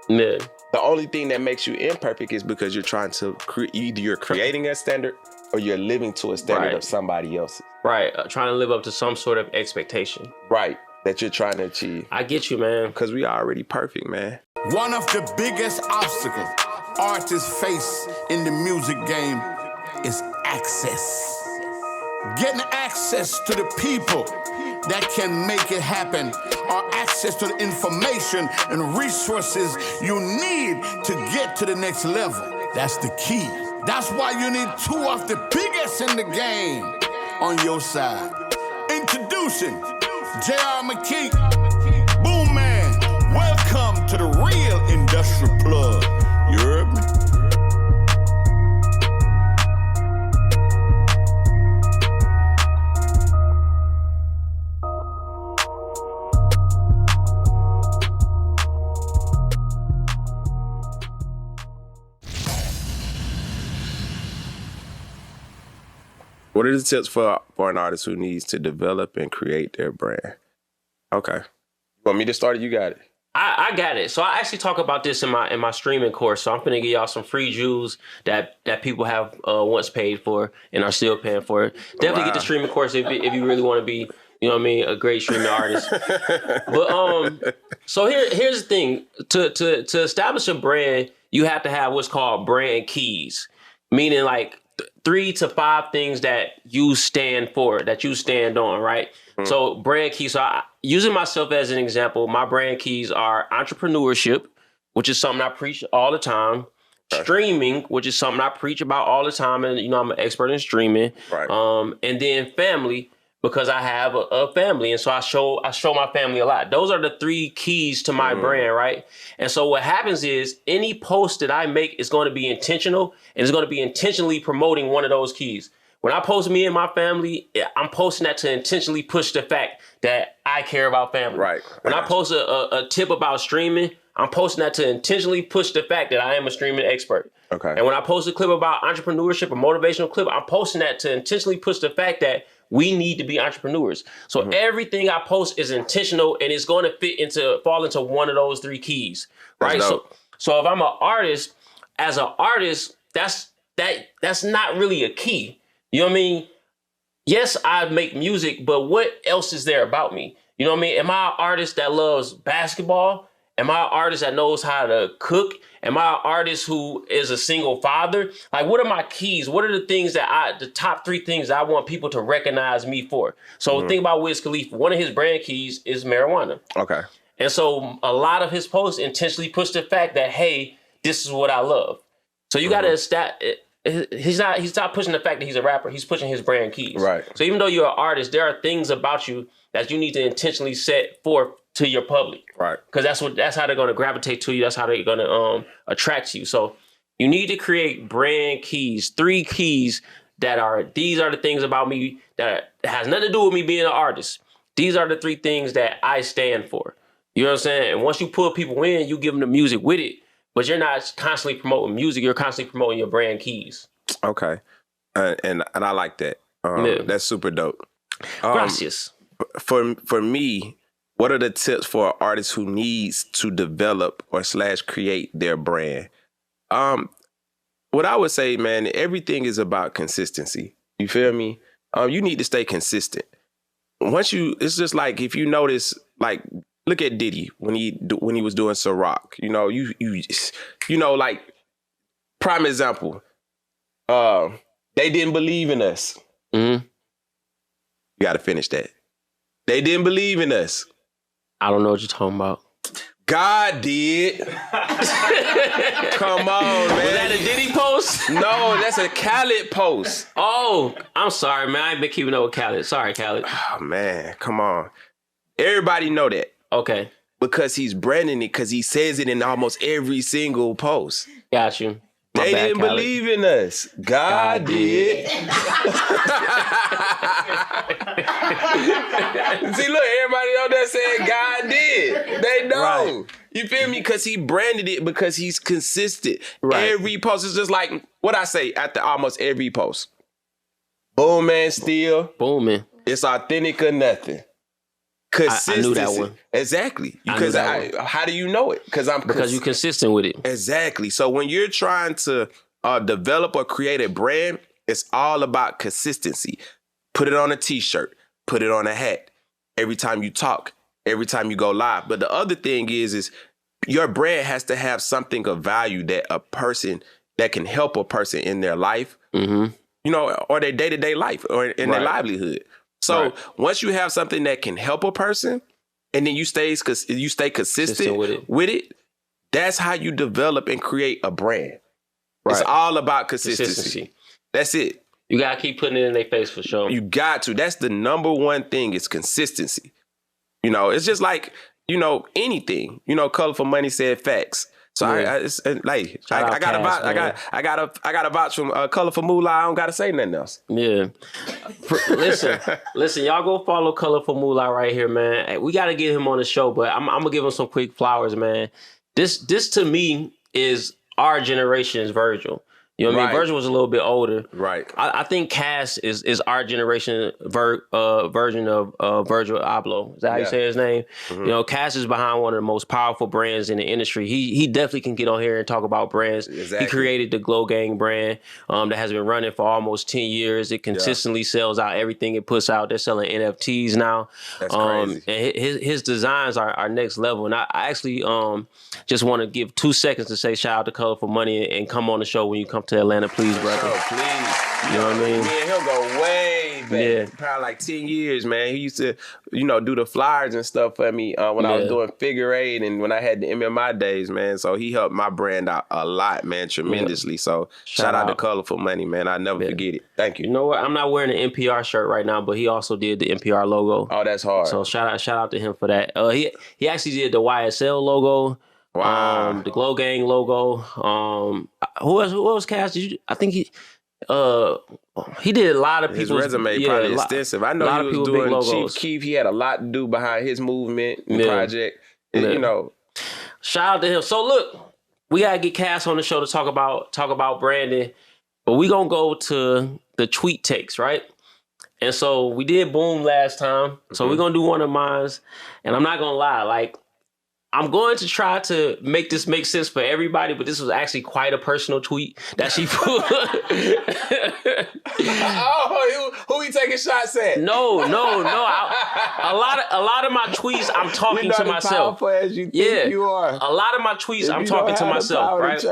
Yeah. The only thing that makes you imperfect is because you're trying to either you're creating a standard or you're living to a standard of somebody else's. Right. Trying to live up to some sort of expectation. Right. That you're trying to achieve. I get you, man. Because we are already perfect, man. One of the biggest obstacles artists face in the music game is access. Getting access to the people that can make it happen, or access to the information and resources you need to get to the next level. That's the key. That's why you need two of the biggest in the game on your side. Introducing J.R. McKee, Boomman. Welcome to the real industrial plug. You heard me? What are the tips for an artist who needs to develop and create their brand? Okay. You want me to start it? You got it. I got it. So I actually talk about this in my streaming course. So I'm going to give y'all some free jewels that people have once paid for and are still paying for. Definitely get the streaming course if you really want to be, you know what I mean, a great streaming artist. But so here's the thing. To establish a brand, you have to have what's called brand keys, meaning like 3 to 5 things that you stand for, that you stand on, right? Mm-hmm. So brand keys. So using myself as an example, my brand keys are entrepreneurship, which is something I preach all the time. Okay. Streaming, which is something I preach about all the time. And, you know, I'm an expert in streaming. Right. And then family, because I have a family. And so I show my family a lot. Those are the 3 keys to my brand, right? And so what happens is any post that I make is going to be intentional and it's going to be intentionally promoting one of those keys. When I post me and my family, I'm posting that to intentionally push the fact that I care about family. Right. When I post a tip about streaming, I'm posting that to intentionally push the fact that I am a streaming expert. Okay. And when I post a clip about entrepreneurship, a motivational clip, I'm posting that to intentionally push the fact that we need to be entrepreneurs. So everything I post is intentional and it's going to fall into one of those 3 keys, right? So if I'm an artist, as an artist, that's not really a key. You know what I mean? Yes, I make music, but what else is there about me? You know what I mean? Am I an artist that loves basketball? Am I an artist that knows how to cook? Am I an artist who is a single father? Like, what are my keys? What are the things the top 3 things that I want people to recognize me for? So think about Wiz Khalifa. One of his brand keys is marijuana. Okay. And so a lot of his posts intentionally push the fact that, hey, this is what I love. So you got to he's not pushing the fact that he's a rapper. He's pushing his brand keys. Right. So even though you're an artist, there are things about you that you need to intentionally set forth to your public. Right. Because that's how they're going to gravitate to you. That's how they're going to attract you. So you need to create brand keys, 3 keys these are the things about me that has nothing to do with me being an artist. These are the 3 things that I stand for. You know what I'm saying? And once you pull people in, you give them the music with it. But you're not constantly promoting music. You're constantly promoting your brand keys. Okay. And I like that. That's super dope. Gracias. For me, what are the tips for an artist who needs to develop or / create their brand? What I would say, man, everything is about consistency. You feel me? You need to stay consistent. It's just like if you notice, like, look at Diddy when he was doing Ciroc. You know, you know, like, prime example. They didn't believe in us. Mm-hmm. You got to finish that. They didn't believe in us. I don't know what you're talking about. God did. Come on, man. Was that a Diddy post? No, that's a Khaled post. Oh, I'm sorry, man. I ain't been keeping up with Khaled. Sorry, Khaled. Oh, man. Come on. Everybody know that. Okay. Because he's branding it, because he says it in almost every single post. Got you. They didn't believe in us. God did. See, look, everybody out there saying God did. They know. Right. You feel me? Because he branded it because he's consistent. Right. Every post is just like what I say after almost every post. Boomman still. Boomman. It's authentic or nothing. Consistency. I knew that one. Exactly. I knew Because that one. how do you know it? Because you're consistent with it. Exactly. So when you're trying to develop or create a brand, it's all about consistency. Put it on a t-shirt, put it on a hat, every time you talk, every time you go live. But the other thing is your brand has to have something of value that can help a person in their life, you know, or their day-to-day life or in their livelihood. So once you have something that can help a person and then you stay consistent with it, that's how you develop and create a brand. Right. It's all about consistency. That's it. You got to keep putting it in their face for sure. You got to. That's the number one thing is consistency. You know, it's just like, you know, anything. You know, Colorful Money said facts. So I got a vouch from Colorful Moolah. I don't got to say nothing else. Yeah. Listen, y'all go follow Colorful Moolah right here, man. We got to get him on the show, but I'm going to give him some quick flowers, man. This to me is our generation's Virgil. You know what I mean? Virgil was a little bit older. Right. I think Cass is our generation version of Virgil Abloh. Is that how you say his name? Mm-hmm. You know, Cass is behind one of the most powerful brands in the industry. He definitely can get on here and talk about brands. Exactly. He created the Glow Gang brand that has been running for almost 10 years. It consistently sells out everything it puts out. They're selling NFTs now. That's crazy. And his designs are next level. And I actually just want to give 2 seconds to say shout out to Colorful Money and come on the show when you come to Atlanta, please, brother. Oh, please. You know what I mean? Me and him go way back. Yeah. Probably like 10 years, man. He used to, you know, do the flyers and stuff for me when I was doing figure eight and when I had the MMI days, man. So he helped my brand out a lot, man, tremendously. Yeah. So shout out to Colorful Money, man. I'll never forget it. Thank you. You know what? I'm not wearing an NPR shirt right now, but he also did the NPR logo. Oh, that's hard. So shout out to him for that. He actually did the YSL logo. Wow. The Glow Gang logo. Who else cast? I think he did a lot of people's... His resume probably extensive. I know he was doing Chief Keef. He had a lot to do behind his movement and project. And, you know. Shout out to him. So look, we gotta get Cass on the show to talk about branding, but we gonna go to the tweet takes, right? And so we did Boom last time. So we're gonna do one of mine. And I'm not gonna lie, like, I'm going to try to make this make sense for everybody, but this was actually quite a personal tweet that she put. Who he taking shots at? No. A lot of my tweets, I'm talking to myself. As you think you are. A lot of my tweets, I'm talking to myself. Right.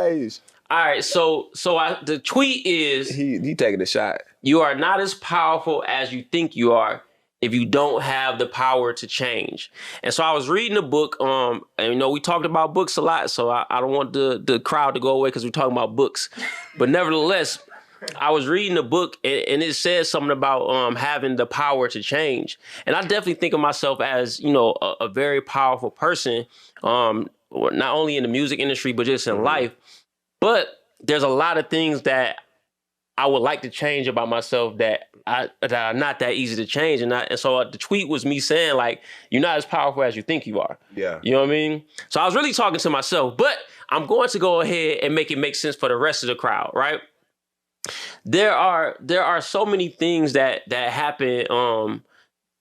All right. So the tweet is he taking a shot. You are not as powerful as you think you are if you don't have the power to change. And so I was reading a book, and you know, we talked about books a lot, so I don't want the crowd to go away because we're talking about books. But nevertheless, I was reading a book, and it says something about having the power to change. And I definitely think of myself as, you know, a very powerful person, not only in the music industry, but just in life. But there's a lot of things that I would like to change about myself that are not that easy to change. And so the tweet was me saying, like, you're not as powerful as you think you are. Yeah. You know what I mean? So I was really talking to myself, but I'm going to go ahead and make it make sense for the rest of the crowd, right? There are so many things that happen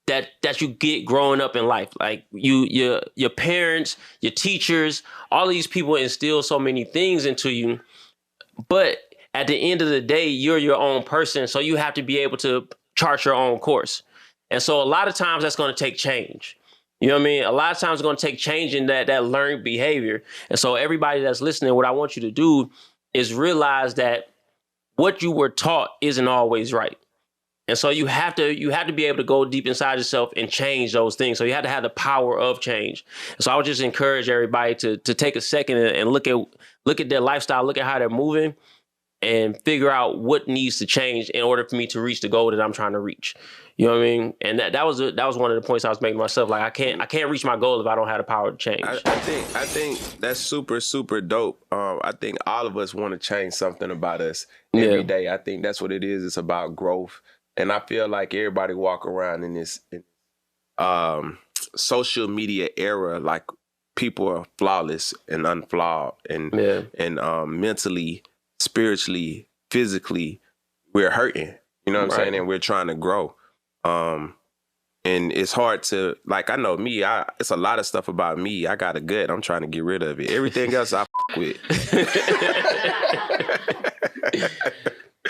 that you get growing up in life. Like your parents, your teachers, all these people instill so many things into you. But at the end of the day, you're your own person, so you have to be able to chart your own course. And so a lot of times that's going to take change. You know what I mean? A lot of times it's going to take change in that learned behavior. And so everybody that's listening, what I want you to do is realize that what you were taught isn't always right. And so you have to be able to go deep inside yourself and change those things. So you have to have the power of change. And so I would just encourage everybody to take a second and look at their lifestyle, look at how they're moving, and figure out what needs to change in order for me to reach the goal that I'm trying to reach. You know what I mean? And that was one of the points I was making myself. Like, I can't reach my goal if I don't have the power to change. I think that's super, super dope. I think all of us want to change something about us every day. I think that's what it is. It's about growth. And I feel like everybody walk around in this social media era like people are flawless and unflawed and mentally, spiritually, physically, we're hurting. You know what I'm saying? And we're trying to grow. And it's hard to, like, I know me, it's a lot of stuff about me. I got a gut. I'm trying to get rid of it. Everything else I with.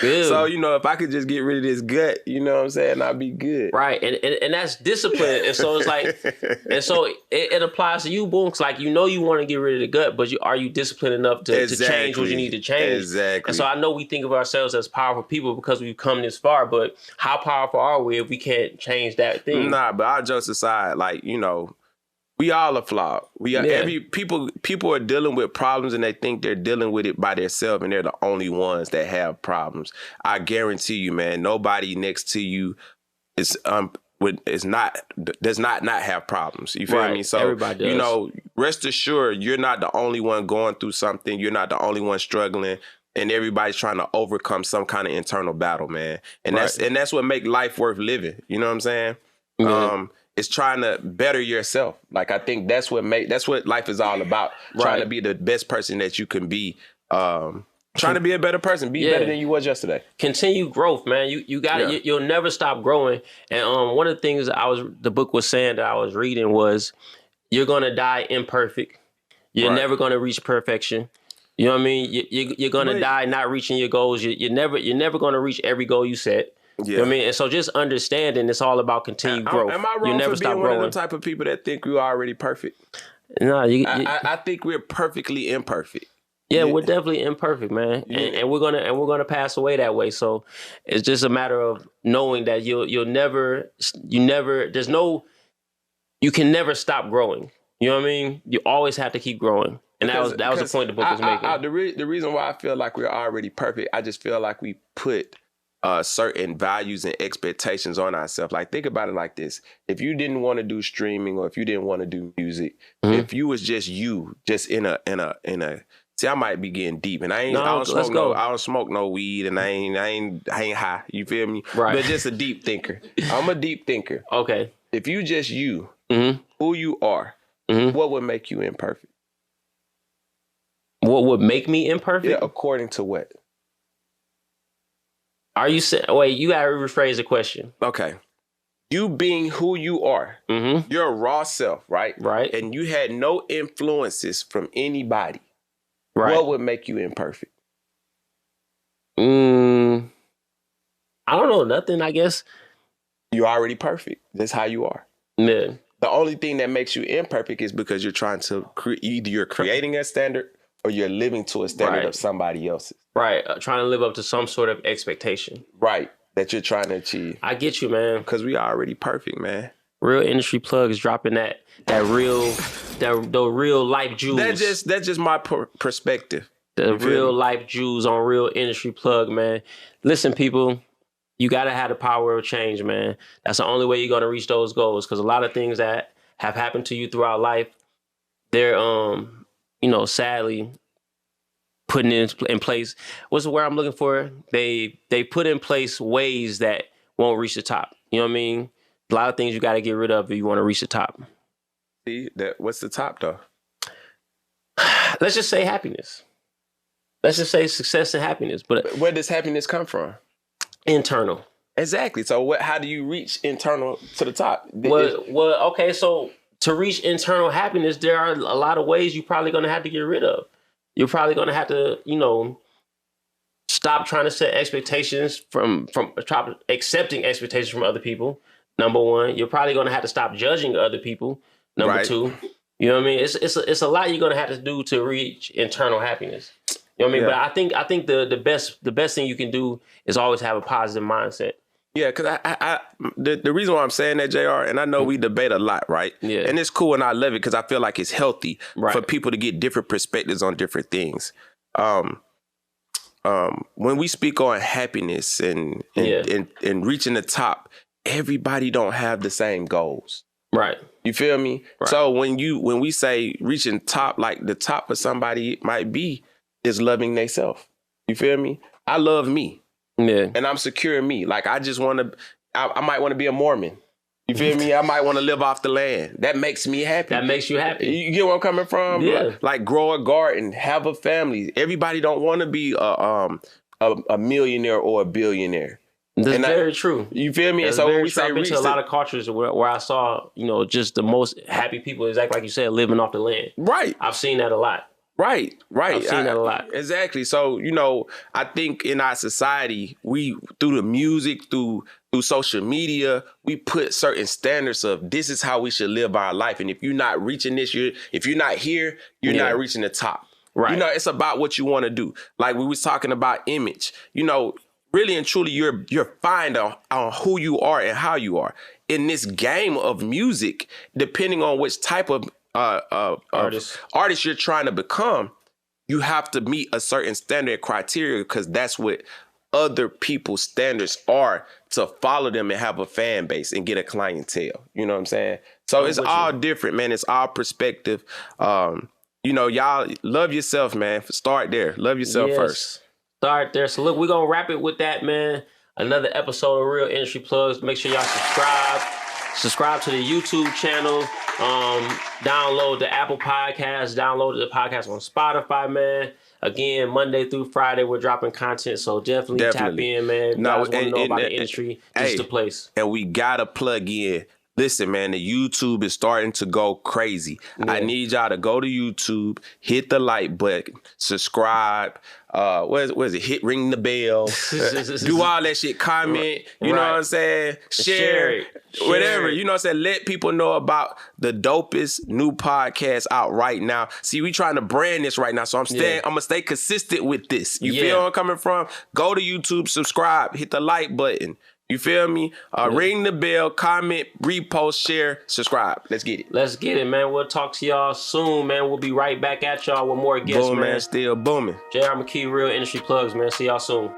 Good. So, if I could just get rid of this gut, you know what I'm saying, I'd be good. Right. And that's discipline. And so it's like, and so it applies to you, Boom. Cause like, you want to get rid of the gut, but are you disciplined enough to change what you need to change? Exactly. And so I know we think of ourselves as powerful people because we've come this far, but how powerful are we if we can't change that thing? Nah, but all jokes aside, like, we all are flawed. We are people are dealing with problems and they think they're dealing with it by themselves and they're the only ones that have problems. I guarantee you, man, nobody next to you does not have problems. You feel me? So everybody does. Rest assured you're not the only one going through something. You're not the only one struggling. And everybody's trying to overcome some kind of internal battle, man. And that's what make life worth living. You know what I'm saying? Yeah. It's trying to better yourself. Like, I think that's what life is all about. Trying to be the best person that you can be. Trying to be a better person. Be better than you was yesterday. Continue growth, man. You got it. You'll never stop growing. And one of the things the book was saying that I was reading was, you're gonna die imperfect. You're never gonna reach perfection. You know what I mean? You're gonna die not reaching your goals. You're never gonna reach every goal you set. Yeah. You know what I mean? And so just understanding it's all about continued growth. Am I wrong you never for stop being growing. one of the type of people that think we're already perfect? No, I think we're perfectly imperfect. Yeah, we're definitely imperfect, man. Yeah. And we're gonna pass away that way. So it's just a matter of knowing that you can never stop growing. You know what I mean? You always have to keep growing. And that was the point the book was making. The reason why I feel like we're already perfect, I just feel like we put certain values and expectations on ourselves. Like, think about it like this. If you didn't want to do streaming or if you didn't want to do music, if you was just in a see, I might be getting deep and I don't smoke no weed and I ain't high. You feel me? Right. But just a deep thinker. I'm a deep thinker. Okay. If you just who you are, what would make you imperfect? What would make me imperfect? Yeah, according to what? Are you saying? Wait, you gotta rephrase the question. Okay, you being who you are, your raw self, right? Right. And you had no influences from anybody. Right. What would make you imperfect? I don't know. Nothing. I guess you're already perfect. That's how you are. Yeah. The only thing that makes you imperfect is because you're trying to either you're creating a standard or you're living to a standard of somebody else's. Right. Trying to live up to some sort of expectation. Right. That you're trying to achieve. I get you, man. Because we are already perfect, man. Real industry plugs dropping the real life jewels. That's just my perspective. The real life jewels on real industry plug, man. Listen, people, you got to have the power of change, man. That's the only way you're going to reach those goals. Because a lot of things that have happened to you throughout life, they're, sadly putting in place. What's the word I'm looking for? They put in place ways that won't reach the top. You know what I mean? A lot of things you got to get rid of if you want to reach the top. See, what's the top, though? Let's just say happiness. Let's just say success and happiness. But where does happiness come from? Internal. Exactly. So how do you reach internal to the top? Well, okay. So to reach internal happiness, there are a lot of ways you're probably going to have to get rid of. You're probably going to have to, stop trying to set expectations stop accepting expectations from other people. Number one, you're probably going to have to stop judging other people. Number two, you know what I mean? It's a lot you're going to have to do to reach internal happiness. You know what I mean? Yeah. But I think the best thing you can do is always have a positive mindset. Yeah, because the reason why I'm saying that, JR, and I know we debate a lot, right? Yeah. And it's cool and I love it because I feel like it's healthy for people to get different perspectives on different things. When we speak on happiness and reaching the top, everybody don't have the same goals. Right. You feel me? Right. So when we say reaching top, like the top for somebody might be is loving themselves. You feel me? I love me. Yeah. And I'm secure in me. Like I might want to be a Mormon. You feel me? I might want to live off the land. That makes me happy. That makes you happy. You get where I'm coming from? Yeah. Like grow a garden, have a family. Everybody don't want to be a millionaire or a billionaire. That's very true. You feel me? That's and so when very we true. say I've been to a lot of cultures where I saw, just the most happy people, exactly like you said, living off the land. Right. I've seen that a lot. Right. I've seen that a lot. Exactly. So, I think in our society, we, through the music, through social media, we put certain standards of this is how we should live our life. And if you're not reaching this, if you're not here, you're not reaching the top. Right. It's about what you want to do. Like we was talking about image, really and truly, you're fine on who you are and how you are. In this game of music, depending on which type of artist you're trying to become, you have to meet a certain standard criteria because that's what other people's standards are to follow them and have a fan base and get a clientele. You know what I'm saying? So it's all different, man. It's all perspective. Y'all love yourself, man. Start there. Love yourself first. Start there. So look, we're going to wrap it with that, man. Another episode of Real Industry Plugs. Make sure y'all subscribe. Subscribe to the YouTube channel. Download the Apple Podcast. Download the podcast on Spotify, man. Again, Monday through Friday, we're dropping content. So definitely. Tap in, man. If you guys want to know about the industry, this is the place. And we got to plug in. Listen, man, the YouTube is starting to go crazy. Yeah. I need y'all to go to YouTube, hit the like button, subscribe. What is it? Ring the bell. Do all that shit. Comment. You know what I'm saying? Share it. Whatever. You know what I'm saying? Let people know about the dopest new podcast out right now. See, we trying to brand this right now. So I'm gonna stay consistent with this. You feel where I'm coming from? Go to YouTube, subscribe, hit the like button. You feel me? Ring the bell, comment, repost, share, subscribe. Let's get it. Let's get it, man. We'll talk to y'all soon, man. We'll be right back at y'all with more guests, Boom, man. Still booming. JR McKee, Real Industry Plugs, man. See y'all soon.